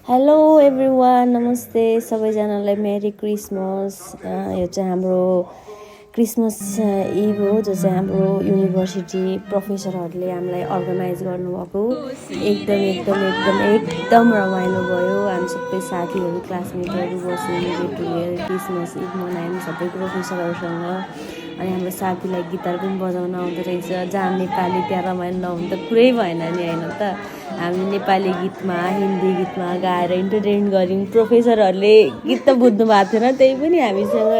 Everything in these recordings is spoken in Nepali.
हेलो एभ्रिवान, नमस्ते सबैजनालाई। Merry Christmas. यो चाहिँ हाम्रो क्रिसमस इभ हो, जो चाहिँ हाम्रो युनिभर्सिटी प्रोफेसरहरूले हामीलाई अर्गनाइज गर्नुभएको। एकदम रमाइलो भयो। हामी सबै साथीहरू, क्लासमेटहरू बस्यौँ, गेट टुगेदर क्रिसमस इभ मनायौँ सबै प्रोफेसरहरूसँग। अनि हाम्रो साथीलाई गिटार पनि बजाउन आउँदो रहेछ। जहाँ नेपाली त्यहाँ रमाइलो नहुनु त कुरै भएन नि, होइन त। हामी नेपाली गीतमा, हिन्दी गीतमा गाएर इन्टरटेन गऱ्यौँ। प्रोफेसरहरूले गीत त बुझ्नु भएको थिएन, त्यही पनि हामीसँग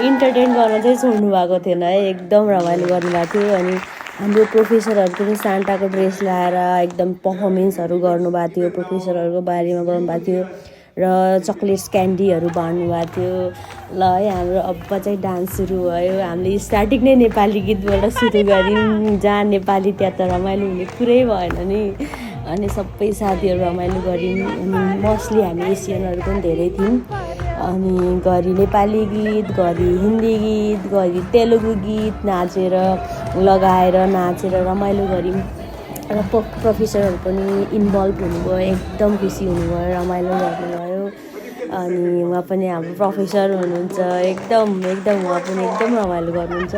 इन्टरटेन गर्न चाहिँ छोड्नु भएको थिएन है। एकदम रमाइलो गर्नुभएको थियो। अनि हाम्रो प्रोफेसरहरू पनि सान्टाको ड्रेस लगाएर एकदम पर्फर्मेन्सहरू गर्नुभएको थियो। प्रोफेसरहरूको बारेमा गर्नुभएको थियो र चक्लेट्स क्यान्डीहरू बाँड्नुभएको थियो। ल है, हाम्रो अब चाहिँ डान्स सुरु भयो। हामीले स्टार्टिङ नै नेपाली गीतबाट सुरु गऱ्यौँ। जहाँ नेपाली त्यहाँ त रमाइलो हुने कुरै भएन नि। अनि सबै साथीहरू रमाइलो गऱ्यौँ। अनि मोस्टली हामी एसियनहरू पनि धेरै थियौँ। अनि घरि नेपाली गीत, घरि हिन्दी गीत, घरि तेलुगु गीत नाचेर लगाएर नाचेर रमाइलो गऱ्यौँ। र प्रोफेसरहरू पनि इन्भल्भ हुनुभयो, एकदम खुसी हुनुभयो, रमाइलो गर्नुभयो। अनि उहाँ पनि हाम्रो प्रोफेसर हुनुहुन्छ, एकदम उहाँ पनि एकदम रमाइलो गर्नुहुन्छ।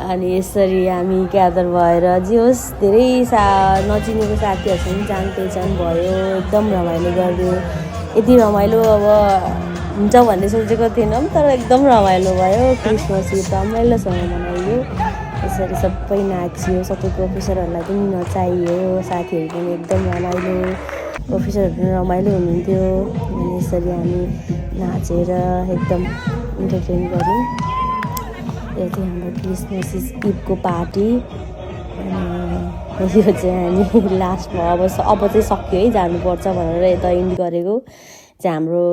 अनि यसरी हामी ग्यादर भएर जे होस् धेरै नचिनेको साथीहरूसँग जान पहिचान भयो। एकदम रमाइलो गऱ्यो। यति रमाइलो अब हुन्छ भन्ने सोचेको थिएनौँ, तर एकदम रमाइलो भयो। क्रिसमस इभ रमाइलोसँग मनाइयो। यसरी सबै नाच्यो, सबै प्रोफेसरहरूलाई पनि नचाइयो। साथीहरू पनि एकदम रमाइलो, प्रोफेसरहरू पनि रमाइलो हुनुहुन्थ्यो। अनि यसरी हामी नाचेर एकदम इन्टरटेन गऱ्यौँ। यो चाहिँ हाम्रो क्रिसमस इभको पार्टी। यो चाहिँ हामी लास्टमा अब चाहिँ सक्यो है, जानुपर्छ भनेर यता इन्ड गरेको चाहिँ हाम्रो